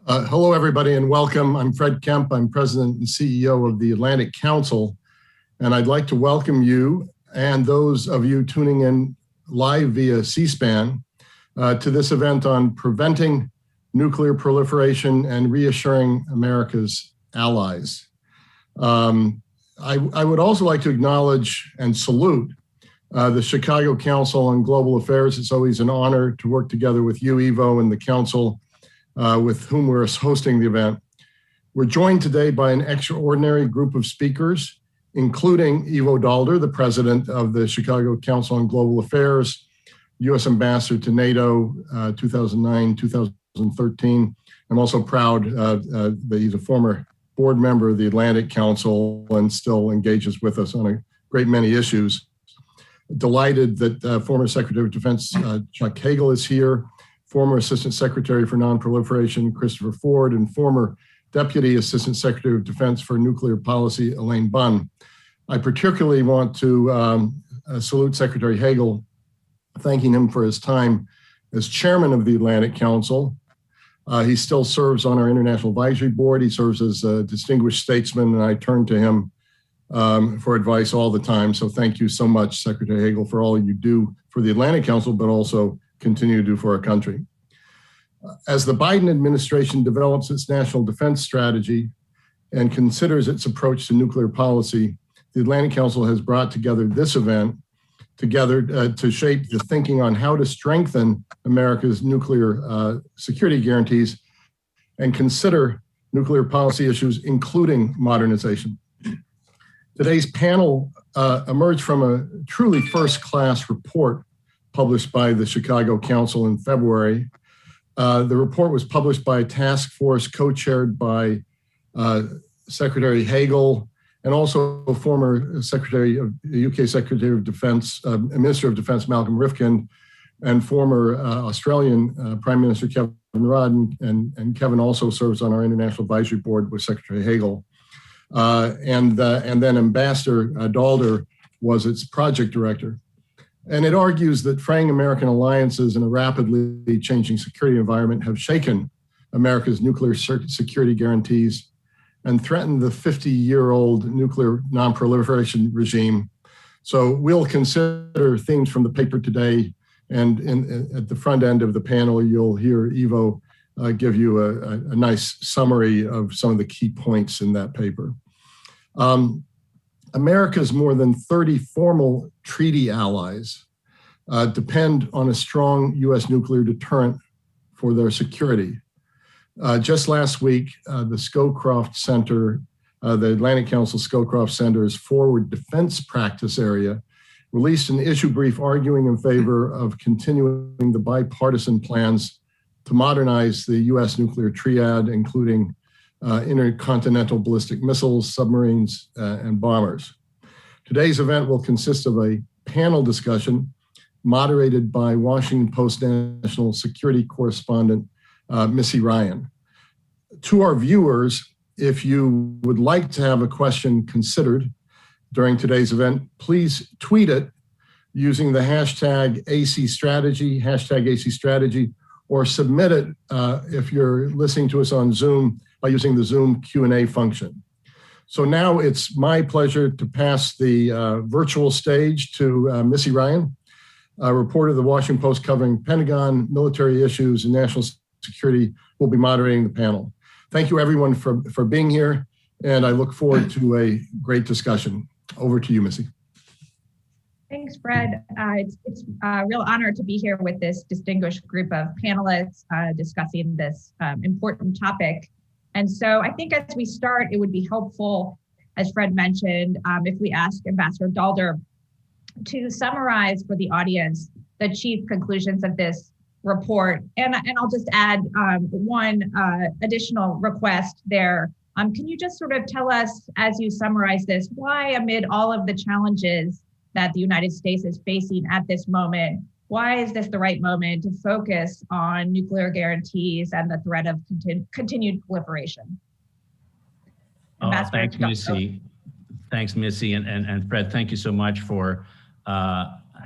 Hello, everybody, and welcome. I'm Fred Kemp. I'm President and CEO of the Atlantic Council, and I'd like to welcome you and those of you tuning in live via C-SPAN to this event on preventing nuclear proliferation and reassuring America's allies. I would also like to acknowledge and salute the Chicago Council on Global Affairs. It's always an honor to work together with you, Ivo, and the Council with whom we're hosting the event. We're joined today by an extraordinary group of speakers, including Ivo Daalder, the president of the Chicago Council on Global Affairs, U.S. Ambassador to NATO, 2009-2013. I'm also proud that he's a former board member of the Atlantic Council and still engages with us on a great many issues. Delighted that former Secretary of Defense Chuck Hagel is here, former Assistant Secretary for Nonproliferation, Christopher Ford, and former Deputy Assistant Secretary of Defense for Nuclear Policy, Elaine Bunn. I particularly want to salute Secretary Hagel, thanking him for his time as chairman of the Atlantic Council. He still serves on our International Advisory Board. He serves as a distinguished statesman, and I turn to him for advice all the time. So thank you so much, Secretary Hagel, for all you do for the Atlantic Council, but also continue to do for our country. As the Biden administration develops its national defense strategy and considers its approach to nuclear policy, the Atlantic Council has brought together this event to shape the thinking on how to strengthen America's nuclear security guarantees and consider nuclear policy issues, including modernization. Today's panel emerged from a truly first-class report published by the Chicago Council in February. The report was published by a task force co-chaired by Secretary Hagel and also former Secretary of UK Secretary of Defense, Minister of Defense Malcolm Rifkind, and former Australian Prime Minister Kevin Rudd, and Kevin also serves on our International Advisory Board with Secretary Hagel. And then Ambassador Daalder was its project director. And it argues that fraying American alliances in a rapidly changing security environment have shaken America's nuclear security guarantees and threatened the 50-year-old nuclear nonproliferation regime. So we'll consider themes from the paper today, and at the front end of the panel, you'll hear Ivo give you a nice summary of some of the key points in that paper. America's more than 30 formal treaty allies depend on a strong U.S. nuclear deterrent for their security. Just last week, the Scowcroft Center, the Atlantic Council Scowcroft Center's Forward Defense Practice Area, released an issue brief arguing in favor of continuing the bipartisan plans to modernize the U.S. nuclear triad, including intercontinental ballistic missiles, submarines, and bombers. Today's event will consist of a panel discussion moderated by Washington Post national security correspondent, Missy Ryan. To our viewers, if you would like to have a question considered during today's event, please tweet it using the hashtag AC Strategy, or submit it if you're listening to us on Zoom by using the Zoom Q&A function. So now it's my pleasure to pass the virtual stage to Missy Ryan, a reporter of the Washington Post covering Pentagon, military issues, and national security, will be moderating the panel. Thank you everyone for being here, and I look forward to a great discussion. Over to you, Missy. Thanks, Fred. It's a real honor to be here with this distinguished group of panelists discussing this important topic. And so I think as we start, it would be helpful, as Fred mentioned, if we ask Ambassador Daalder to summarize for the audience the chief conclusions of this report. And I'll just add one additional request there. Can you just sort of tell us, as you summarize this, why amid all of the challenges that the United States is facing at this moment, why is this the right moment to focus on nuclear guarantees and the threat of continued proliferation? Thanks, Missy. Thanks, Missy. And Fred, thank you so much for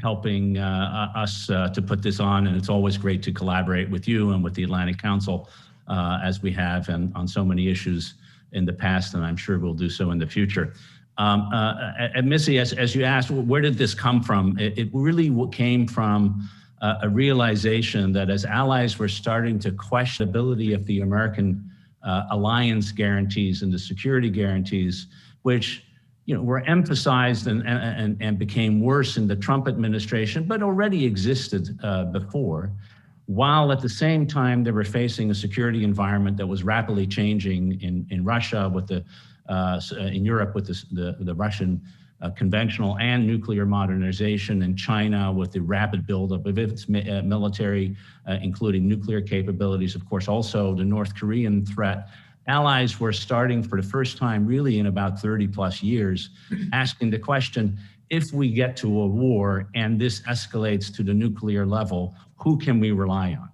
helping us to put this on. And it's always great to collaborate with you and with the Atlantic Council as we have on so many issues in the past, and I'm sure we'll do so in the future. And Missy, as you asked, where did this come from? It really came from a realization that as allies were starting to question the ability of the American alliance guarantees and the security guarantees, which were emphasized and became worse in the Trump administration, but already existed before, while at the same time they were facing a security environment that was rapidly changing in Russia, with in Europe with the Russian conventional and nuclear modernization, in China with the rapid buildup of its military, including nuclear capabilities, of course, also the North Korean threat. Allies were starting for the first time really in about 30 plus years, asking the question, if we get to a war and this escalates to the nuclear level, who can we rely on?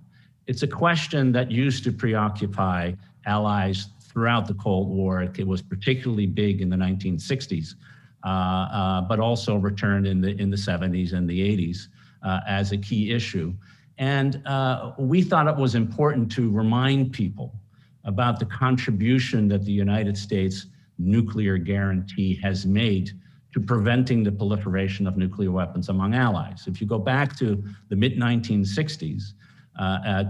It's a question that used to preoccupy allies throughout the Cold War. It was particularly big in the 1960s, but also returned in the 70s and the 80s as a key issue. And we thought it was important to remind people about the contribution that the United States nuclear guarantee has made to preventing the proliferation of nuclear weapons among allies. If you go back to the mid-1960s,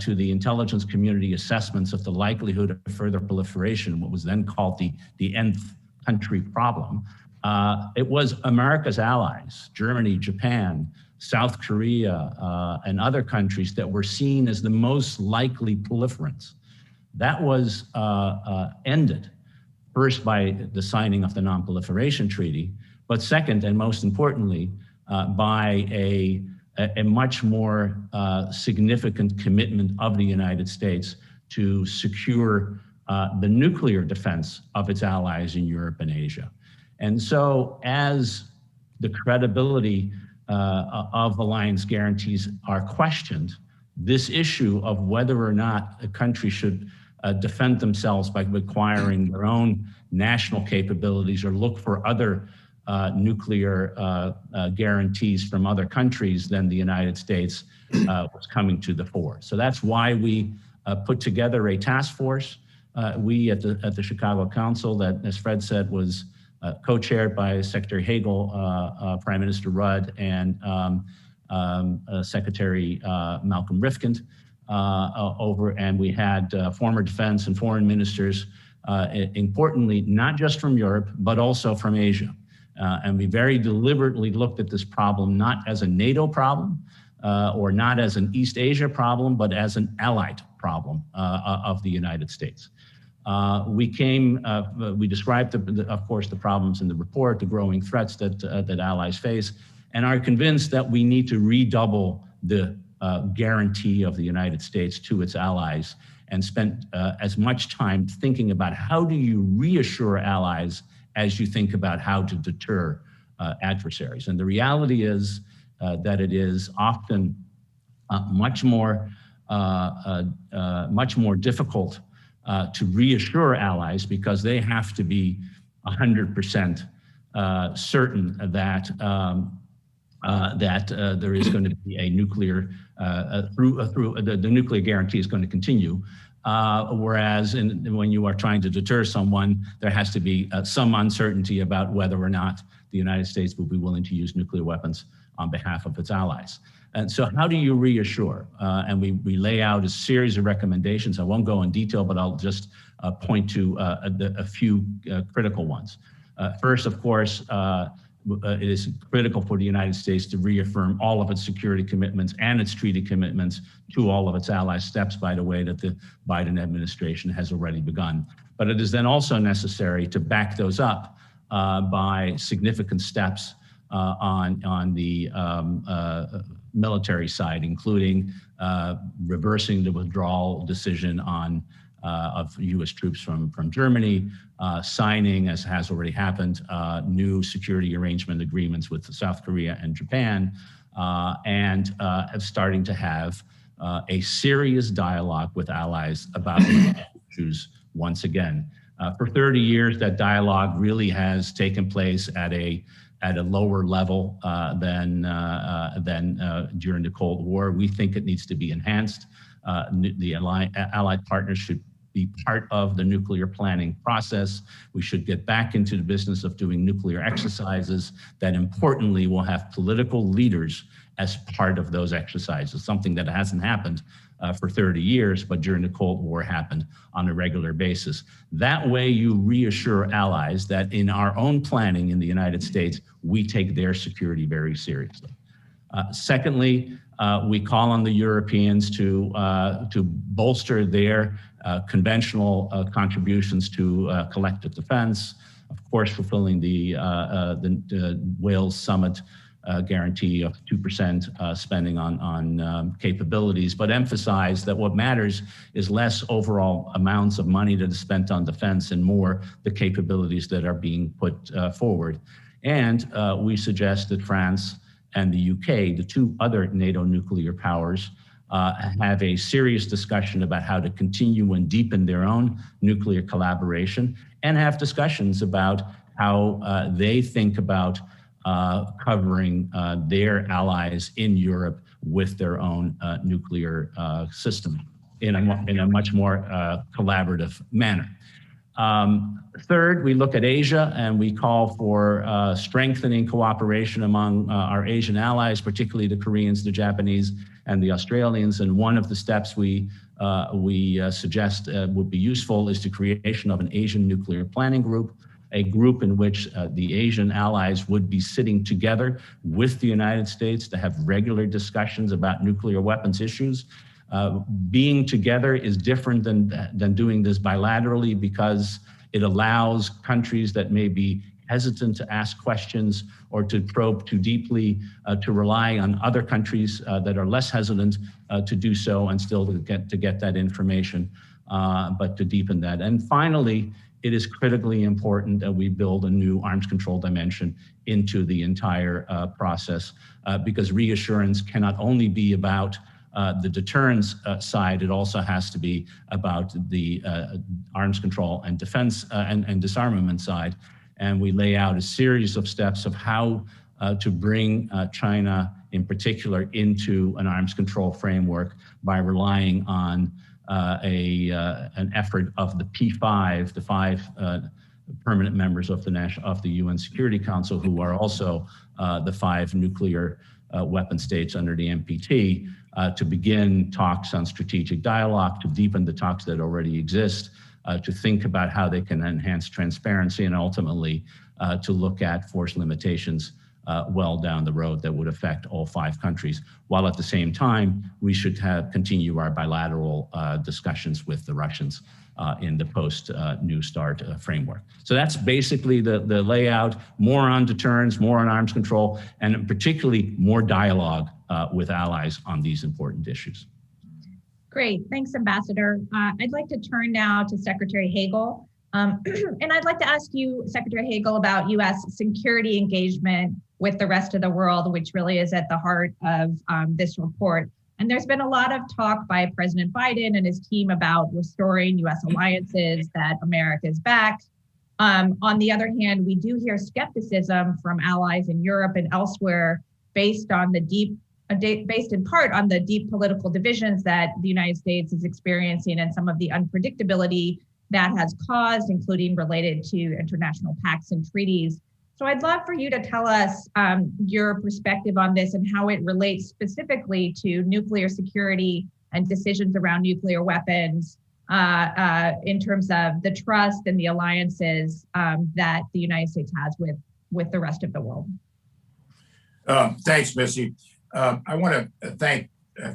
to the intelligence community assessments of the likelihood of further proliferation, what was then called the nth country problem, it was America's allies, Germany, Japan, South Korea, and other countries that were seen as the most likely proliferants. That was ended, first by the signing of the Nonproliferation Treaty, but second, and most importantly, by a much more significant commitment of the United States to secure the nuclear defense of its allies in Europe and Asia. And so as the credibility of alliance guarantees are questioned, this issue of whether or not a country should defend themselves by acquiring their own national capabilities or look for other nuclear guarantees from other countries than the United States was coming to the fore. So that's why we put together a task force. We at the Chicago Council that, as Fred said, was co-chaired by Secretary Hagel, Prime Minister Rudd, and Secretary Malcolm Rifkind and we had former defense and foreign ministers, importantly, not just from Europe, but also from Asia. And we very deliberately looked at this problem not as a NATO problem or not as an East Asia problem, but as an allied problem of the United States. We described, of course, the problems in the report, the growing threats that allies face, and are convinced that we need to redouble the guarantee of the United States to its allies, and spent as much time thinking about how do you reassure allies as you think about how to deter adversaries. And the reality is that it is often much more difficult to reassure allies, because they have to be 100% certain that there is going to be a nuclear the nuclear guarantee is going to continue. Whereas when you are trying to deter someone, there has to be some uncertainty about whether or not the United States will be willing to use nuclear weapons on behalf of its allies. And so how do you reassure? And we lay out a series of recommendations. I won't go in detail, but I'll just point to a few critical ones. First, of course, it is critical for the United States to reaffirm all of its security commitments and its treaty commitments to all of its allies, steps, by the way, that the Biden administration has already begun. But it is then also necessary to back those up by significant steps on the military side, including reversing the withdrawal decision of U.S. troops from Germany, signing, as has already happened, new security arrangement agreements with South Korea and Japan, and starting to have a serious dialogue with allies about issues once again. For 30 years, that dialogue really has taken place at a lower level than during the Cold War. We think it needs to be enhanced. The allied partners should be part of the nuclear planning process. We should get back into the business of doing nuclear exercises that importantly will have political leaders as part of those exercises, something that hasn't happened for 30 years, but during the Cold War happened on a regular basis. That way you reassure allies that in our own planning in the United States, we take their security very seriously. Secondly, we call on the Europeans to bolster their conventional contributions to collective defense, of course, fulfilling the Wales Summit guarantee of 2% spending on capabilities, but emphasize that what matters is less overall amounts of money that is spent on defense and more the capabilities that are being put forward. And we suggest that France and the UK, the two other NATO nuclear powers, have a serious discussion about how to continue and deepen their own nuclear collaboration and have discussions about how they think about covering their allies in Europe with their own nuclear system in a much more collaborative manner. Third, we look at Asia and we call for strengthening cooperation among our Asian allies, particularly the Koreans, the Japanese, and the Australians. And one of the steps we suggest would be useful is the creation of an Asian nuclear planning group, a group in which the Asian allies would be sitting together with the United States to have regular discussions about nuclear weapons issues. Being together is different than doing this bilaterally because it allows countries that may be hesitant to ask questions or to probe too deeply to rely on other countries that are less hesitant to do so and still to get that information, but to deepen that. And finally, it is critically important that we build a new arms control dimension into the entire process because reassurance cannot only be about the deterrence side, it also has to be about the arms control and defense and disarmament side. And we lay out a series of steps of how to bring China in particular into an arms control framework by relying on an effort of the P5, the five permanent members of the UN Security Council, who are also the five nuclear weapon states under the NPT, to begin talks on strategic dialogue, to deepen the talks that already exist, to think about how they can enhance transparency, and ultimately to look at force limitations well down the road that would affect all five countries, while at the same time, we should continue our bilateral discussions with the Russians in the post-New START framework. So that's basically the layout, more on deterrence, more on arms control, and particularly more dialogue with allies on these important issues. Great, thanks, Ambassador. I'd like to turn now to Secretary Hagel. And I'd like to ask you, Secretary Hagel, about U.S. security engagement with the rest of the world, which really is at the heart of this report. And there's been a lot of talk by President Biden and his team about restoring U.S. alliances, that America is back. On the other hand, we do hear skepticism from allies in Europe and elsewhere based in part on the deep political divisions that the United States is experiencing and some of the unpredictability that has caused, including related to international pacts and treaties. So I'd love for you to tell us your perspective on this and how it relates specifically to nuclear security and decisions around nuclear weapons in terms of the trust and the alliances that the United States has with the rest of the world. Thanks, Missy. I want to thank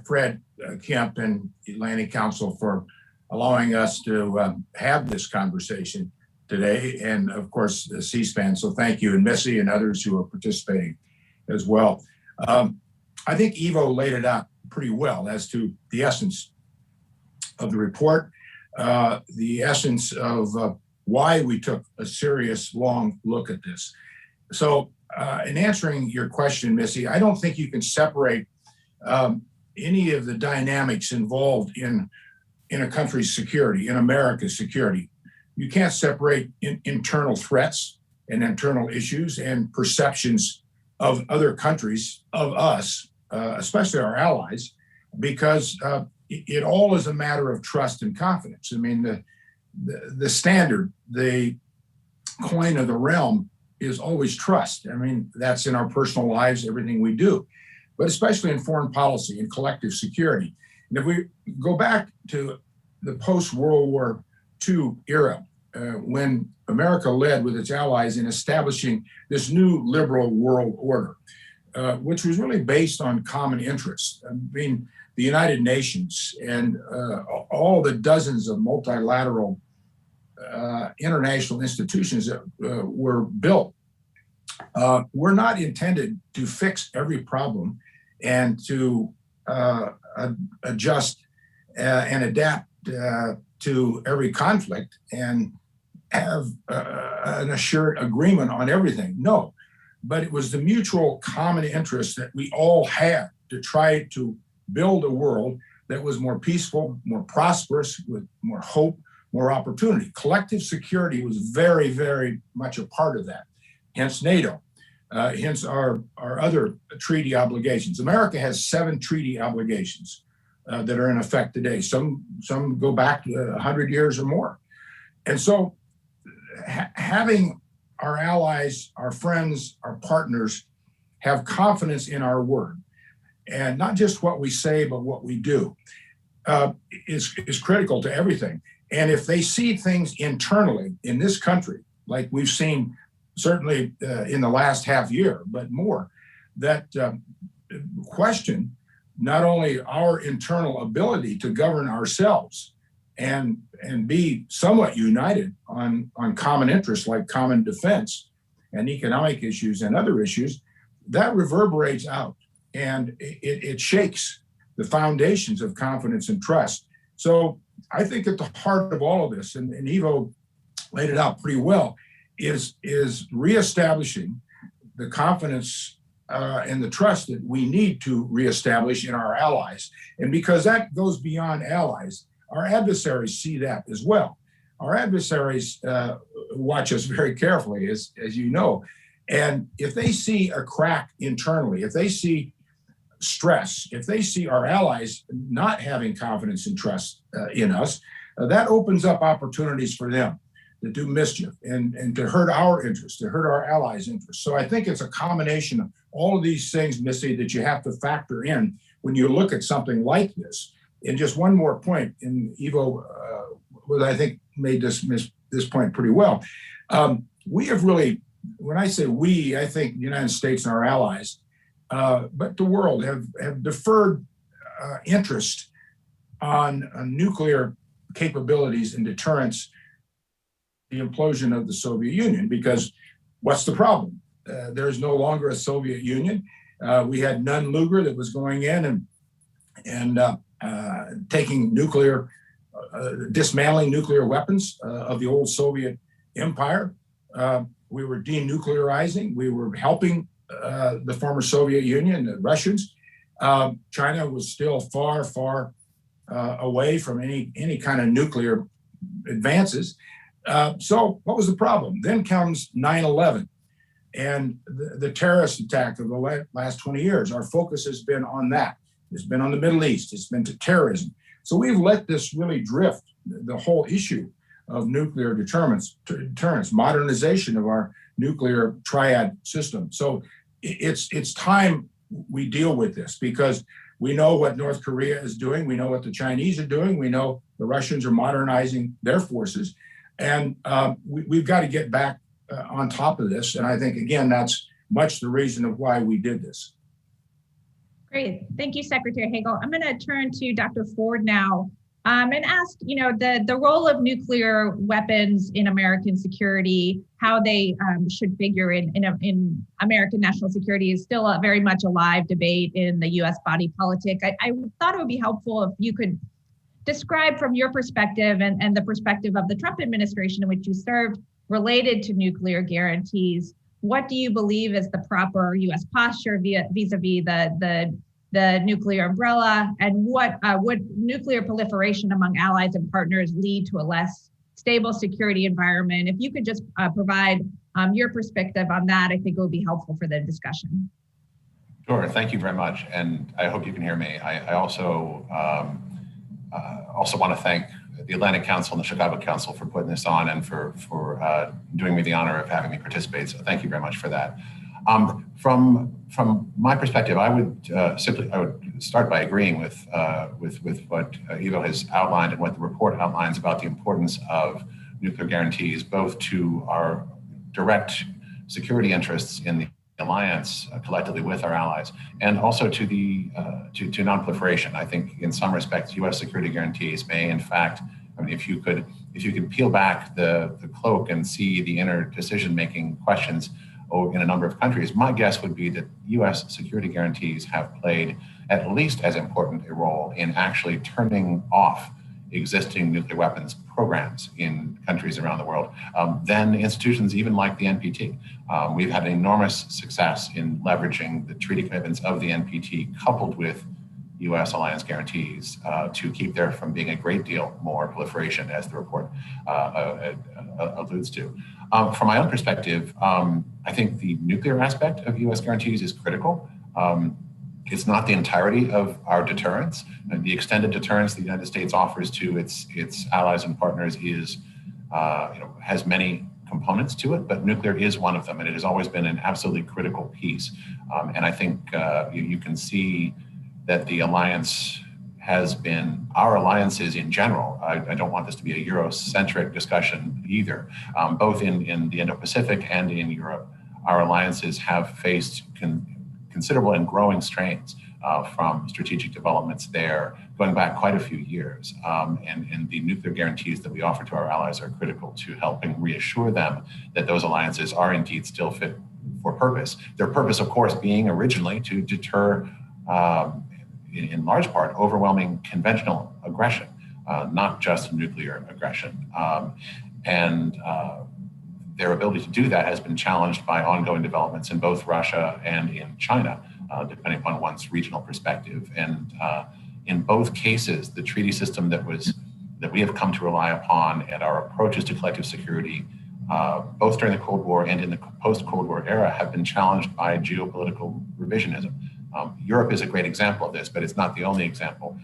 Fred Kemp and the Atlantic Council for allowing us to have this conversation today, and of course, the C-SPAN. So thank you, and Missy and others who are participating as well. I think Ivo laid it out pretty well as to the essence of the report, the essence of why we took a serious, long look at this. So in answering your question, Missy, I don't think you can separate any of the dynamics involved in a country's security, in America's security. You can't separate internal threats and internal issues and perceptions of other countries, of us, especially our allies, because it all is a matter of trust and confidence. I mean, the standard, the coin of the realm is always trust. I mean, that's in our personal lives, everything we do, but especially in foreign policy and collective security. And if we go back to the post-World War II era, when America led with its allies in establishing this new liberal world order, which was really based on common interests. I mean, the United Nations and all the dozens of multilateral international institutions that were built were not intended to fix every problem and to adjust and adapt to every conflict and have an assured agreement on everything. No, but it was the mutual common interest that we all had to try to build a world that was more peaceful, more prosperous, with more hope, more opportunity. Collective security was very, very much a part of that. Hence NATO, hence our other treaty obligations. America has 7 treaty obligations that are in effect today. Some go back to 100 years or more. And so having our allies, our friends, our partners have confidence in our word, and not just what we say, but what we do, is critical to everything. And if they see things internally in this country, like we've seen certainly in the last half year, but more, that question not only our internal ability to govern ourselves and be somewhat united on common interests like common defense and economic issues and other issues, that reverberates out and it shakes the foundations of confidence and trust. So I think at the heart of all of this, and Ivo laid it out pretty well, is reestablishing the confidence and the trust that we need to reestablish in our allies. And because that goes beyond allies, our adversaries see that as well. Our adversaries watch us very carefully, as you know. And if they see a crack internally, if they see stress, if they see our allies not having confidence and trust in us, that opens up opportunities for them to do mischief and to hurt our interests, to hurt our allies' interests. So I think it's a combination of all of these things, Missy, that you have to factor in when you look at something like this. And just one more point, and Ivo, I think, made this point pretty well. We have really, when I say we, I think the United States and our allies, but the world have deferred interest on nuclear capabilities and deterrence, the implosion of the Soviet Union, because what's the problem? There's no longer a Soviet Union. We had Nunn-Lugar that was going in and taking nuclear, dismantling nuclear weapons of the old Soviet empire. We were denuclearizing. We were helping the former Soviet Union, the Russians. China was still far, far away from any kind of nuclear advances. So what was the problem? Then comes 9/11 and the terrorist attack of the last 20 years. Our focus has been on that. It's been on the Middle East. It's been to terrorism. So we've let this really drift, the whole issue of nuclear deterrence, modernization of our nuclear triad system. So it's time we deal with this, because we know what North Korea is doing. We know what the Chinese are doing. We know the Russians are modernizing their forces. And we've got to get back on top of this. And I think, again, that's much the reason of why we did this. Great. Thank you, Secretary Hagel. I'm going to turn to Dr. Ford now and ask, the role of nuclear weapons in American security, how they should figure in American national security is still a very much a live debate in the U.S. body politic. I thought it would be helpful if you could describe from your perspective and the perspective of the Trump administration in which you served related to nuclear guarantees. What do you believe is the proper U.S. posture vis-a-vis the nuclear umbrella, and what would nuclear proliferation among allies and partners lead to a less stable security environment? If you could just provide your perspective on that, I think it would be helpful for the discussion. Sure, thank you very much. And I hope you can hear me. I also also want to thank the Atlantic Council and the Chicago Council for putting this on and for doing me the honor of having me participate. So thank you very much for that. From my perspective, I would start by agreeing with what Ivo has outlined and what the report outlines about the importance of nuclear guarantees, both to our direct security interests in the alliance collectively with our allies, and also to the to nonproliferation. I think in some respects, U.S. security guarantees may, in fact, I mean, if you could peel back the cloak and see the inner decision-making questions in a number of countries, my guess would be that U.S. security guarantees have played at least as important a role in actually turning off existing nuclear weapons programs in countries around the world than institutions even like the NPT. We've had enormous success in leveraging the treaty commitments of the NPT coupled with U.S. alliance guarantees to keep there from being a great deal more proliferation, as the report alludes to. From my own perspective, I think the nuclear aspect of U.S. guarantees is critical. It's not the entirety of our deterrence. And the extended deterrence the United States offers to its allies and partners is, has many components to it, but nuclear is one of them, and it has always been an absolutely critical piece. And I think you can see that the alliance has been, our alliances in general, I don't want this to be a Eurocentric discussion either, both in the Indo-Pacific and in Europe, our alliances have faced considerable and growing strains from strategic developments there going back quite a few years. And the nuclear guarantees that we offer to our allies are critical to helping reassure them that those alliances are indeed still fit for purpose. Their purpose, of course, being originally to deter, in large part, overwhelming conventional aggression, not just nuclear aggression. Their ability to do that has been challenged by ongoing developments in both Russia and in China, depending upon one's regional perspective. And in both cases, the treaty system that we have come to rely upon and our approaches to collective security, both during the Cold War and in the post-Cold War era, have been challenged by geopolitical revisionism. Europe is a great example of this, but it's not the only example.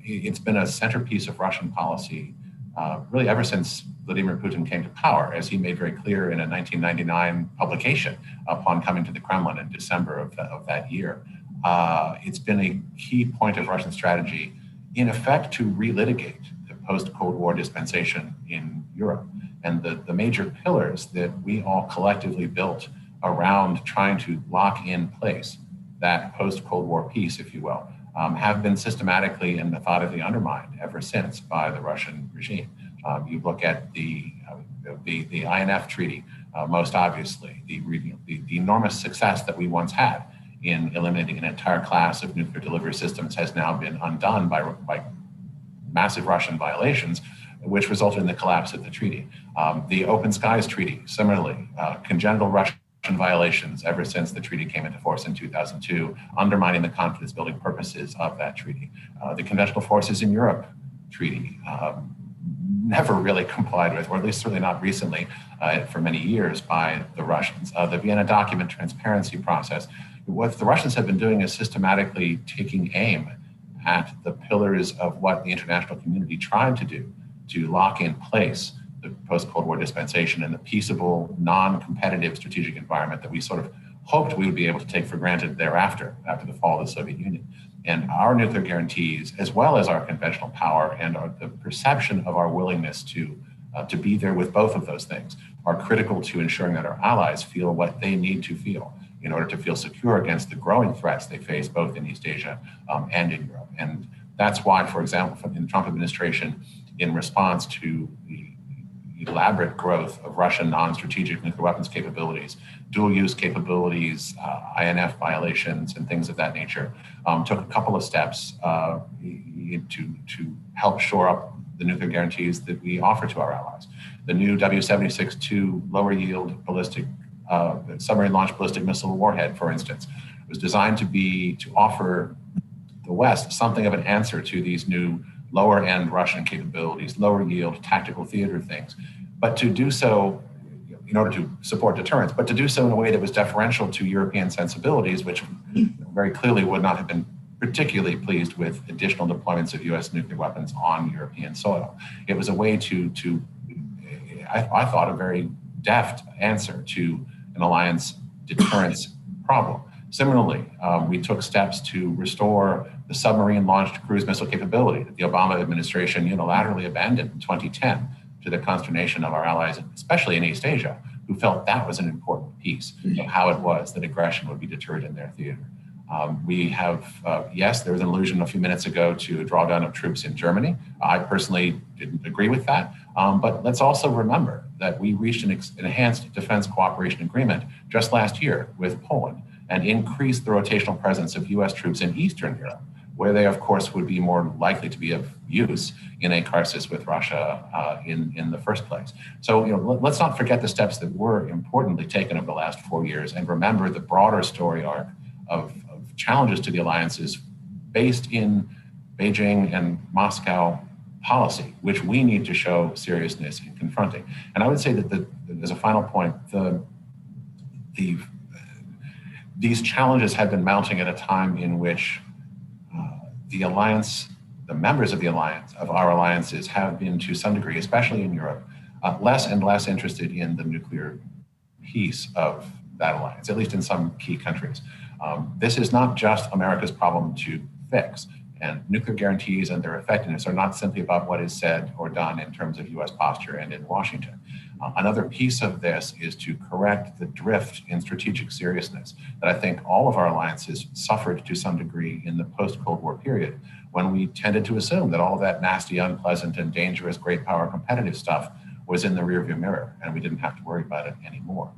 It's been a centerpiece of Russian policy really ever since Vladimir Putin came to power, as he made very clear in a 1999 publication upon coming to the Kremlin in December of that year. It's been a key point of Russian strategy, in effect, to relitigate the post-Cold War dispensation in Europe. And the major pillars that we all collectively built around trying to lock in place that post-Cold War peace, if you will, have been systematically and methodically undermined ever since by the Russian regime. You look at the INF Treaty, most obviously, the enormous success that we once had in eliminating an entire class of nuclear delivery systems has now been undone by massive Russian violations, which resulted in the collapse of the treaty. The Open Skies Treaty, similarly, congenital Russian violations ever since the treaty came into force in 2002, undermining the confidence building purposes of that treaty. The Conventional Forces in Europe Treaty, never really complied with, or at least certainly not recently, for many years by the Russians. The Vienna document transparency process. What the Russians have been doing is systematically taking aim at the pillars of what the international community tried to do to lock in place the post-Cold War dispensation and the peaceable, non-competitive strategic environment that we sort of hoped we would be able to take for granted thereafter, after the fall of the Soviet Union. And our nuclear guarantees, as well as our conventional power and the perception of our willingness to be there with both of those things, are critical to ensuring that our allies feel what they need to feel in order to feel secure against the growing threats they face both in East Asia and in Europe. And that's why, for example, in the Trump administration, in response to the elaborate growth of Russian non-strategic nuclear weapons capabilities, dual-use capabilities, INF violations, and things of that nature, took a couple of steps to help shore up the nuclear guarantees that we offer to our allies. The new W76-2 lower-yield ballistic submarine-launched ballistic missile warhead, for instance, was designed to offer the West something of an answer to these new lower-end Russian capabilities, lower-yield tactical theater things, but to do so in order to support deterrence, but to do so in a way that was deferential to European sensibilities, which very clearly would not have been particularly pleased with additional deployments of U.S. nuclear weapons on European soil. It was a way I thought, a very deft answer to an alliance deterrence problem. Similarly, we took steps to restore the submarine-launched cruise missile capability that the Obama administration unilaterally abandoned in 2010 to the consternation of our allies, especially in East Asia, who felt that was an important piece of how it was that aggression would be deterred in their theater. We have, yes, there was an allusion a few minutes ago to a drawdown of troops in Germany. I personally didn't agree with that, but let's also remember that we reached an enhanced defense cooperation agreement just last year with Poland and increased the rotational presence of U.S. troops in Eastern Europe, where they, of course, would be more likely to be of use in a crisis with Russia in the first place. So, let's not forget the steps that were importantly taken over the last 4 years, and remember the broader story arc of challenges to the alliances based in Beijing and Moscow policy, which we need to show seriousness in confronting. And I would say that as a final point, these challenges have been mounting at a time in which the alliance, the members of our alliances have been to some degree, especially in Europe, less and less interested in the nuclear piece of that alliance, at least in some key countries. This is not just America's problem to fix, and nuclear guarantees and their effectiveness are not simply about what is said or done in terms of US posture and in Washington. Another piece of this is to correct the drift in strategic seriousness that I think all of our alliances suffered to some degree in the post-Cold War period, when we tended to assume that all of that nasty, unpleasant, and dangerous great power competitive stuff was in the rearview mirror, and we didn't have to worry about it anymore.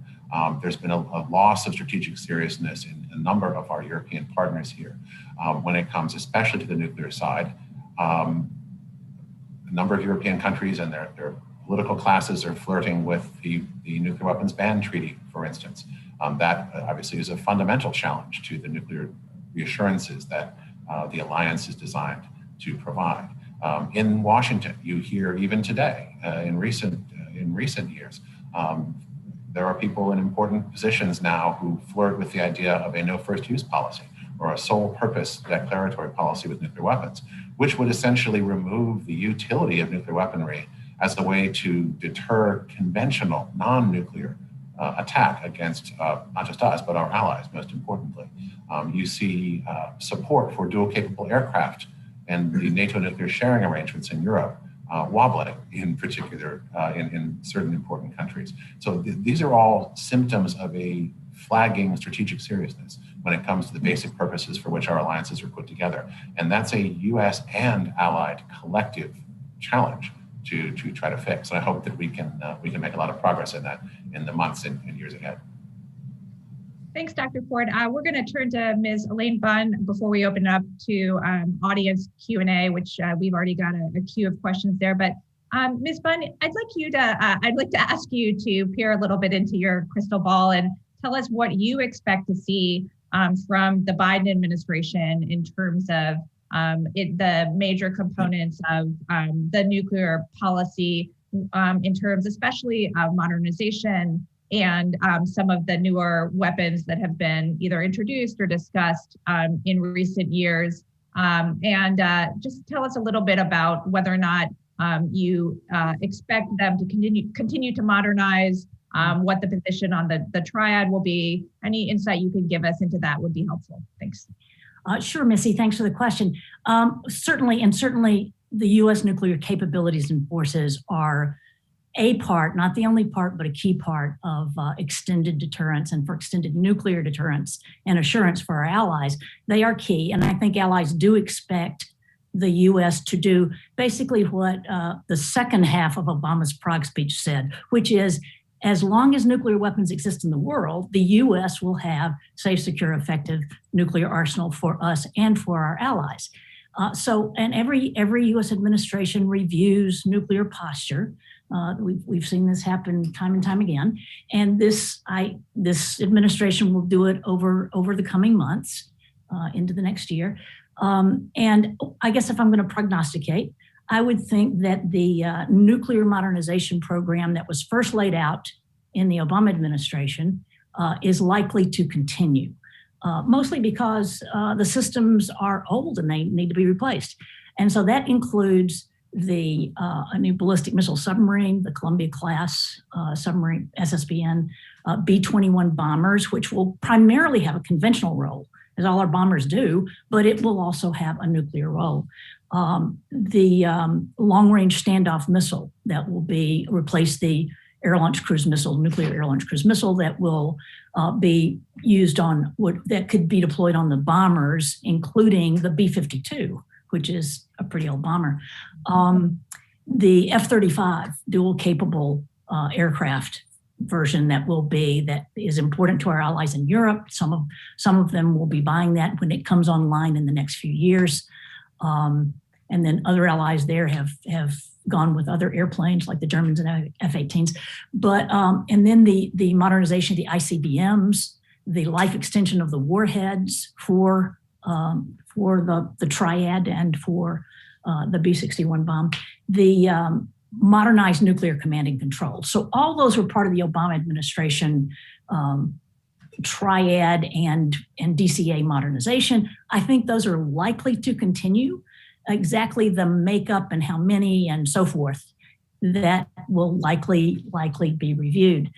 There's been a loss of strategic seriousness in a number of our European partners here when it comes especially to the nuclear side. A number of European countries and their political classes are flirting with the nuclear weapons ban treaty, for instance. That obviously is a fundamental challenge to the nuclear reassurances that the alliance is designed to provide. In Washington, you hear even today, in recent years, there are people in important positions now who flirt with the idea of a no first use policy or a sole purpose declaratory policy with nuclear weapons, which would essentially remove the utility of nuclear weaponry as a way to deter conventional non-nuclear attack against not just us, but our allies, most importantly. You see support for dual capable aircraft and the NATO nuclear sharing arrangements in Europe wobbling, in particular in certain important countries. So these are all symptoms of a flagging strategic seriousness when it comes to the basic purposes for which our alliances are put together. And that's a US and allied collective challenge to try to fix. And I hope that we can make a lot of progress in that in the months and years ahead. Thanks, Dr. Ford. We're going to turn to Ms. Elaine Bunn before we open up to audience Q&A, which we've already got a queue of questions there. But Ms. Bunn, I'd like to ask you to peer a little bit into your crystal ball and tell us what you expect to see from the Biden administration in terms of the major components of the nuclear policy in terms especially of modernization and some of the newer weapons that have been either introduced or discussed in recent years. And just tell us a little bit about whether or not you expect them to continue to modernize, what the position on the triad will be. Any insight you can give us into that would be helpful. Thanks. Sure, Missy, thanks for the question. Certainly the U.S. nuclear capabilities and forces are a part, not the only part, but a key part of extended deterrence and for extended nuclear deterrence and assurance for our allies. They are key, and I think allies do expect the U.S. to do basically what the second half of Obama's Prague speech said, which is, as long as nuclear weapons exist in the world, the U.S. will have safe, secure, effective nuclear arsenal for us and for our allies. And every U.S. administration reviews nuclear posture. We've seen this happen time and time again, and this administration will do it over the coming months into the next year. And I guess if I'm going to prognosticate, I would think that the nuclear modernization program that was first laid out in the Obama administration is likely to continue. mostly because the systems are old and they need to be replaced. And so that includes a new ballistic missile submarine, the Columbia-class submarine SSBN, B-21 bombers, which will primarily have a conventional role, as all our bombers do, but it will also have a nuclear role. The long-range standoff missile that will replace the air-launched cruise missile, nuclear air-launched cruise missile that will be used on that could be deployed on the bombers, including the B-52, which is a pretty old bomber. The F-35 dual capable aircraft version that is important to our allies in Europe. Some of them will be buying that when it comes online in the next few years. And then other allies there have gone with other airplanes like the Germans and F-18s. But and then the modernization of the ICBMs, the life extension of the warheads for the triad and for the B-61 bomb, the modernized nuclear command and control. So all those were part of the Obama administration triad and DCA modernization. I think those are likely to continue. Exactly the makeup and how many and so forth, that will likely be reviewed.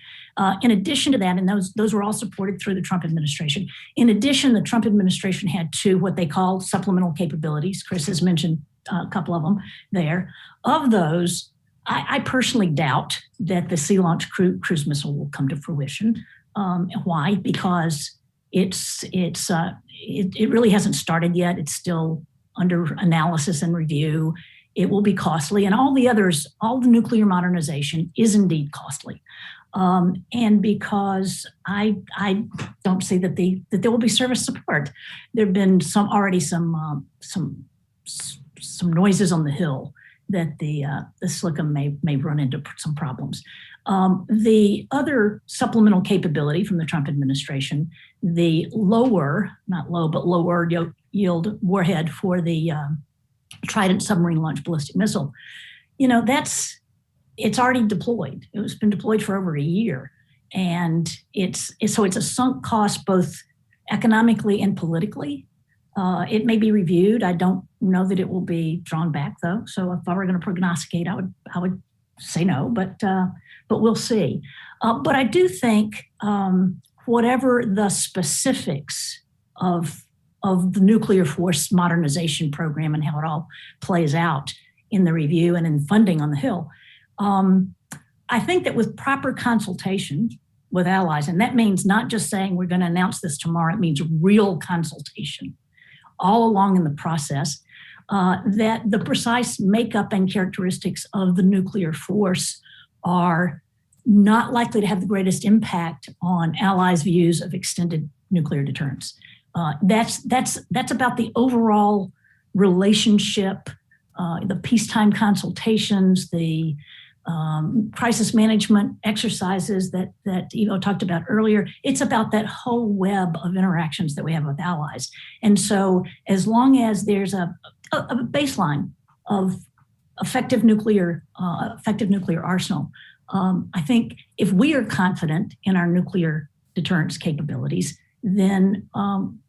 In addition to that, and those were all supported through the Trump administration. In addition, the Trump administration had two what they call supplemental capabilities. Chris has mentioned a couple of them there. Of those, I personally doubt that the sea-launched cruise missile will come to fruition. Why? Because it really hasn't started yet. It's still under analysis and review. It will be costly, and all the nuclear modernization is indeed costly. And because I don't see that there will be service support. There have been some noises on the Hill that the SLCM may run into some problems. The other supplemental capability from the Trump administration, the lower yield warhead for the Trident submarine launched ballistic missile, it's already deployed. It's been deployed for over a year, and it's a sunk cost both economically and politically. It may be reviewed. I don't know that it will be drawn back, though. So if I were going to prognosticate, I would say no, but we'll see. But I do think whatever the specifics of the nuclear force modernization program and how it all plays out in the review and in funding on the Hill, I think that with proper consultation with allies, and that means not just saying we're going to announce this tomorrow, it means real consultation all along in the process, that the precise makeup and characteristics of the nuclear force are not likely to have the greatest impact on allies' views of extended nuclear deterrence. That's about the overall relationship, the peacetime consultations, the crisis management exercises that Ivo talked about earlier. It's about that whole web of interactions that we have with allies. And so as long as there's a baseline of effective nuclear arsenal, I think if we are confident in our nuclear deterrence capabilities, then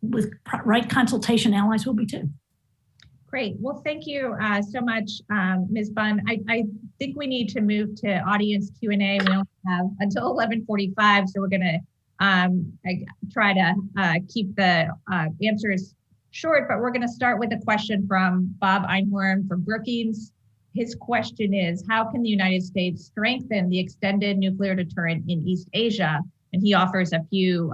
with right consultation, allies will be too. Great. Well, thank you so much, Ms. Bunn. I think we need to move to audience Q&A. We only have until 11:45, so we're going to try to keep the answers short, but we're going to start with a question from Bob Einhorn from Brookings. His question is, how can the United States strengthen the extended nuclear deterrent in East Asia? And he offers a few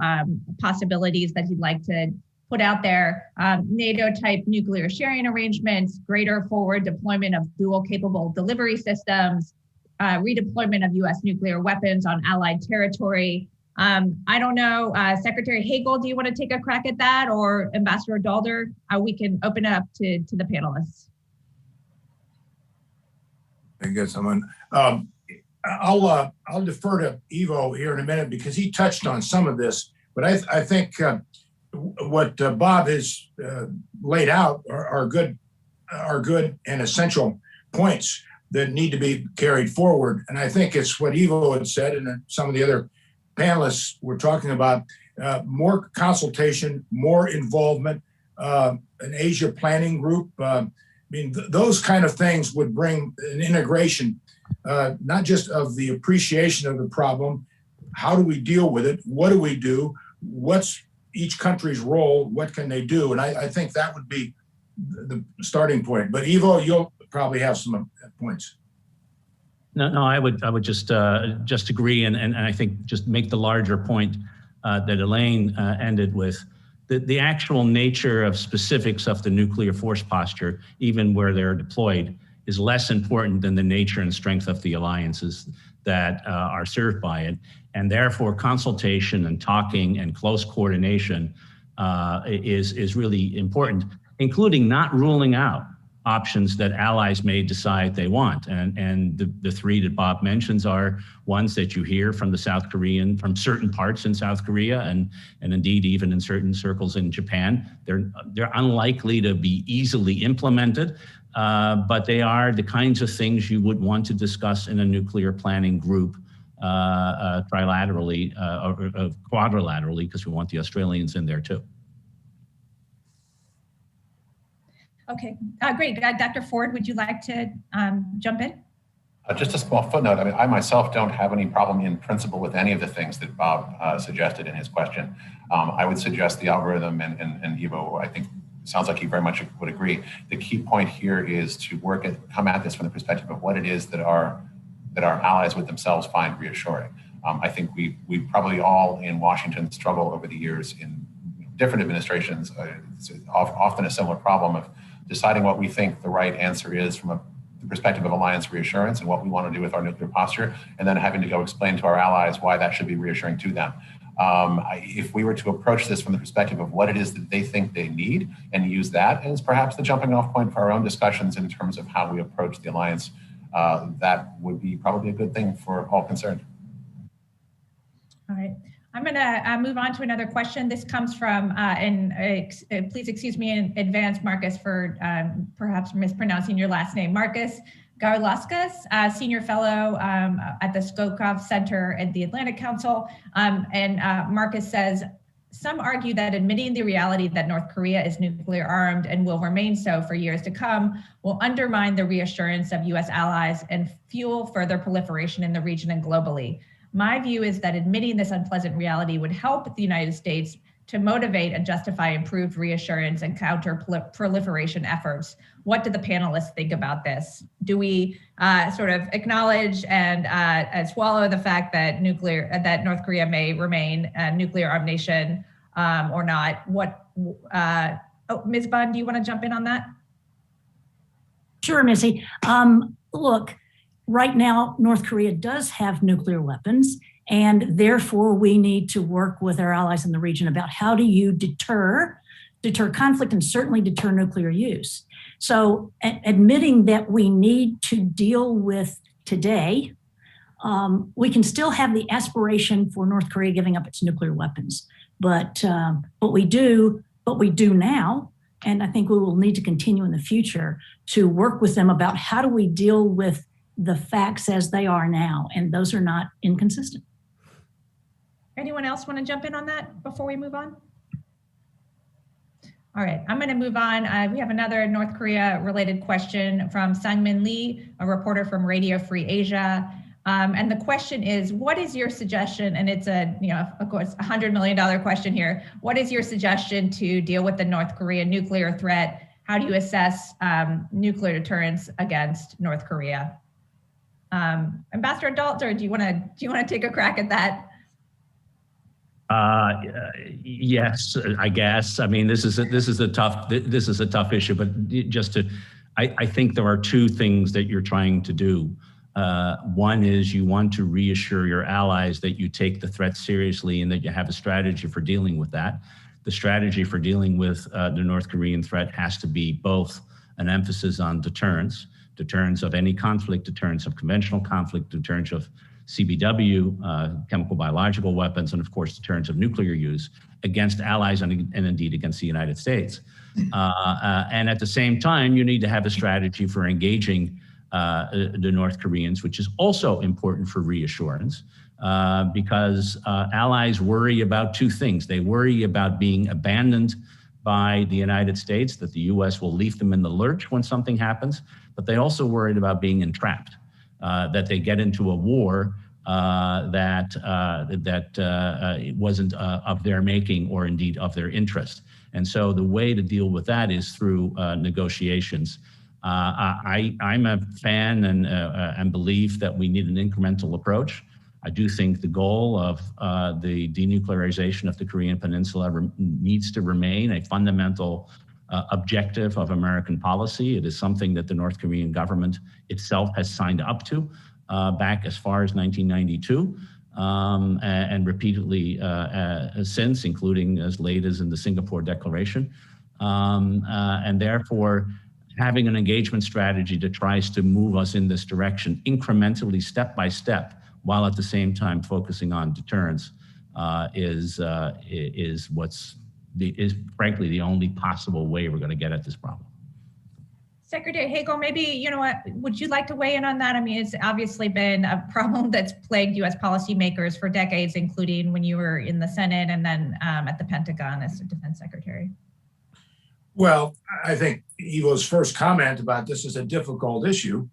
possibilities that he'd like to put out there: NATO-type nuclear sharing arrangements, greater forward deployment of dual-capable delivery systems, redeployment of U.S. nuclear weapons on allied territory. I don't know, Secretary Hagel, do you want to take a crack at that, or Ambassador Dalder? We can open it up to the panelists. I guess someone. I'll defer to Ivo here in a minute because he touched on some of this, but I think what Bob has laid out are good and essential points that need to be carried forward. And I think it's what Ivo had said, and some of the other panelists were talking about. more consultation, more involvement, an Asia planning group. Those kind of things would bring an integration, not just of the appreciation of the problem. How do we deal with it? What do we do? What's each country's role? What can they do? And I think that would be the starting point. But Ivo, you'll probably have some points. No, I would just agree, and I think just make the larger point that Elaine ended with. The actual nature of specifics of the nuclear force posture, even where they're deployed, is less important than the nature and strength of the alliances that are served by it. And therefore, consultation and talking and close coordination is really important, including not ruling out options that allies may decide they want. And the three that Bob mentions are ones that you hear from the South Korean, from certain parts in South Korea, and indeed even in certain circles in Japan. They're unlikely to be easily implemented, but they are the kinds of things you would want to discuss in a nuclear planning group trilaterally or quadrilaterally, because we want the Australians in there too. Okay, great. Dr. Ford, would you like to jump in? Just a small footnote. I mean, I myself don't have any problem in principle with any of the things that Bob suggested in his question. I would suggest the algorithm, and Ivo, I think, sounds like he very much would agree. The key point here is to come at this from the perspective of what it is that our allies would themselves find reassuring. I think we probably all in Washington struggle over the years in different administrations. It's often a similar problem of deciding what we think the right answer is from the perspective of alliance reassurance and what we want to do with our nuclear posture, and then having to go explain to our allies why that should be reassuring to them. If we were to approach this from the perspective of what it is that they think they need and use that as perhaps the jumping off point for our own discussions in terms of how we approach the alliance, that would be probably a good thing for all concerned. All right. I'm going to move on to another question. This comes from, please excuse me in advance, Marcus, for perhaps mispronouncing your last name, Marcus Garlauskas, Senior Fellow at the Skokov Center at the Atlantic Council. Marcus says, some argue that admitting the reality that North Korea is nuclear armed and will remain so for years to come will undermine the reassurance of US allies and fuel further proliferation in the region and globally. My view is that admitting this unpleasant reality would help the United States to motivate and justify improved reassurance and counter proliferation efforts. What do the panelists think about this? Do we sort of acknowledge and swallow the fact that North Korea may remain a nuclear armed nation or not? Ms. Bunn, do you want to jump in on that? Sure, Missy. Look, right now, North Korea does have nuclear weapons, and therefore we need to work with our allies in the region about how do you deter conflict and certainly deter nuclear use. So admitting that we need to deal with today, we can still have the aspiration for North Korea giving up its nuclear weapons, but we do now, and I think we will need to continue in the future to work with them about how do we deal with the facts as they are now, and those are not inconsistent. Anyone else want to jump in on that before we move on? All right, I'm going to move on. We have another North Korea related question from Sangmin Lee, a reporter from Radio Free Asia. And the question is, what is your suggestion? And it's of course, $100 million question here. What is your suggestion to deal with the North Korean nuclear threat? How do you assess nuclear deterrence against North Korea? Ambassador Dalter, do you want to take a crack at that? Yes, I guess. I mean, this is a tough issue, but I think there are two things that you're trying to do. One is you want to reassure your allies that you take the threat seriously and that you have a strategy for dealing with that. The strategy for dealing with the North Korean threat has to be both an emphasis on deterrence of any conflict, deterrence of conventional conflict, deterrence of CBW, chemical biological weapons, and of course, deterrence of nuclear use against allies and indeed against the United States. And at the same time, you need to have a strategy for engaging the North Koreans, which is also important for reassurance, because allies worry about two things. They worry about being abandoned by the United States, that the US will leave them in the lurch when something happens, but they also worried about being entrapped, that they get into a war that wasn't of their making or indeed of their interest. And so the way to deal with that is through negotiations. I'm a fan and believe that we need an incremental approach. I do think the goal of the denuclearization of the Korean Peninsula needs to remain a fundamental objective of American policy. It is something that the North Korean government itself has signed up to back as far as 1992 and repeatedly since, including as late as in the Singapore Declaration. And therefore, having an engagement strategy that tries to move us in this direction incrementally, step by step, while at the same time focusing on deterrence, is frankly the only possible way we're going to get at this problem. Secretary Hagel, maybe, you know what, would you like to weigh in on that? I mean, it's obviously been a problem that's plagued U.S. policymakers for decades, including when you were in the Senate and then at the Pentagon as Defense Secretary. Well, I think Ivo's first comment about this is a difficult issue.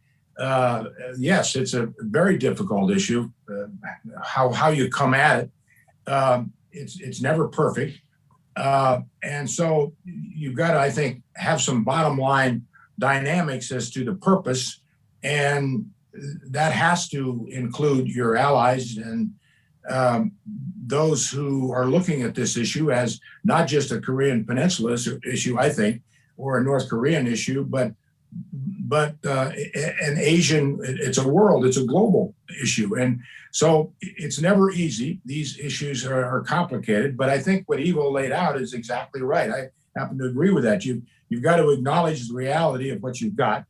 Yes, it's a very difficult issue. How you come at it, it's never perfect, and so you've got to, I think, have some bottom line dynamics as to the purpose, and that has to include your allies and those who are looking at this issue as not just a Korean Peninsula issue, I think, or a North Korean issue, but an Asian, it's a world, it's a global issue. And so it's never easy. These issues are complicated, but I think what Ivo laid out is exactly right. I happen to agree with that. You've got to acknowledge the reality of what you've got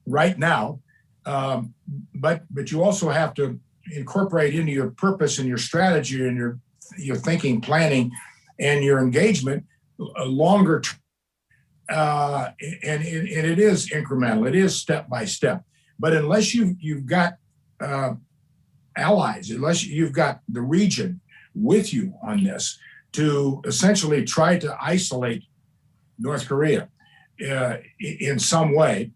right now, but you also have to incorporate into your purpose and your strategy and your thinking, planning, and your engagement a longer term. And it is incremental. It is step by step. But unless you've got allies, unless you've got the region with you on this to essentially try to isolate North Korea in some way,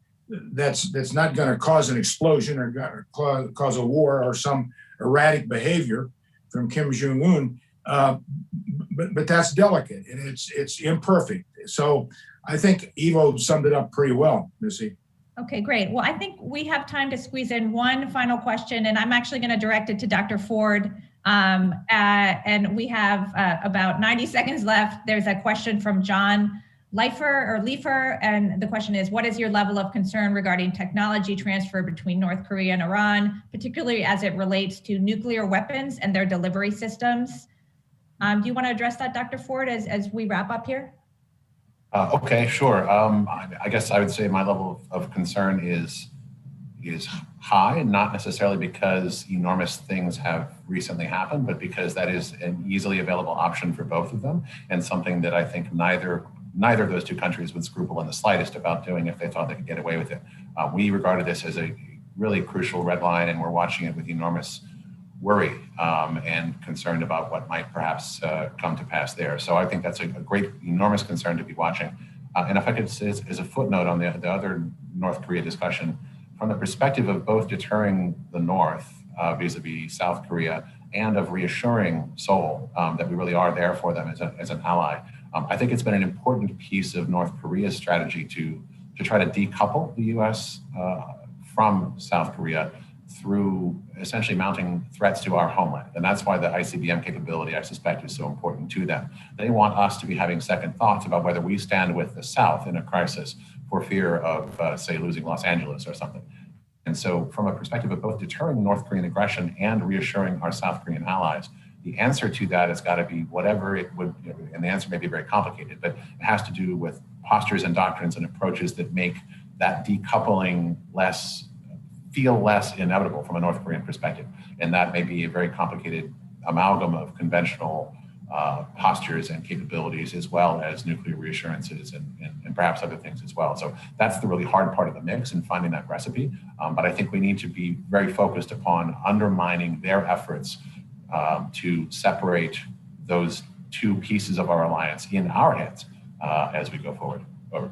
that's not going to cause an explosion or cause a war or some erratic behavior from Kim Jong-un. But that's delicate and it's imperfect. So I think Ivo summed it up pretty well, Missy. Okay, great. Well, I think we have time to squeeze in one final question, and I'm actually going to direct it to Dr. Ford. And we have about 90 seconds left. There's a question from John Leifer, and the question is, what is your level of concern regarding technology transfer between North Korea and Iran, particularly as it relates to nuclear weapons and their delivery systems? Do you want to address that, Dr. Ford, as we wrap up here? Okay, sure. I guess I would say my level of concern is high, not necessarily because enormous things have recently happened, but because that is an easily available option for both of them, and something that I think neither of those two countries would scruple in the slightest about doing if they thought they could get away with it. We regarded this as a really crucial red line, and we're watching it with enormous worry and concerned about what might perhaps come to pass there. So I think that's a great, enormous concern to be watching. And if I could say as a footnote on the other North Korea discussion, from the perspective of both deterring the North vis-a-vis South Korea and of reassuring Seoul that we really are there for them as an ally, I think it's been an important piece of North Korea's strategy to try to decouple the U.S. From South Korea through essentially mounting threats to our homeland. And that's why the ICBM capability, I suspect, is so important to them. They want us to be having second thoughts about whether we stand with the South in a crisis for fear of, say, losing Los Angeles or something. And so from a perspective of both deterring North Korean aggression and reassuring our South Korean allies, the answer to that has got to be whatever it would, and the answer may be very complicated, but it has to do with postures and doctrines and approaches that make that decoupling feel less inevitable from a North Korean perspective. And that may be a very complicated amalgam of conventional postures and capabilities, as well as nuclear reassurances and perhaps other things as well. So that's the really hard part of the mix in finding that recipe. But I think we need to be very focused upon undermining their efforts to separate those two pieces of our alliance in our heads as we go forward. Over.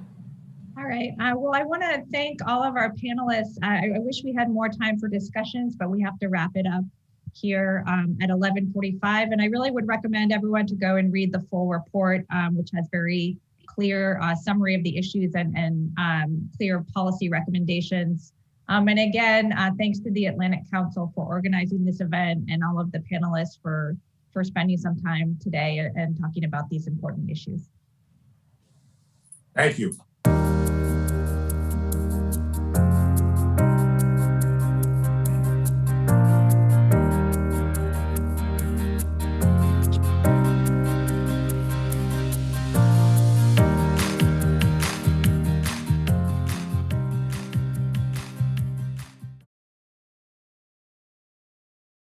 All right. Well, I want to thank all of our panelists. I wish we had more time for discussions, but we have to wrap it up here at 11:45. And I really would recommend everyone to go and read the full report, which has very clear summary of the issues and clear policy recommendations. And again, thanks to the Atlantic Council for organizing this event and all of the panelists for spending some time today and talking about these important issues. Thank you.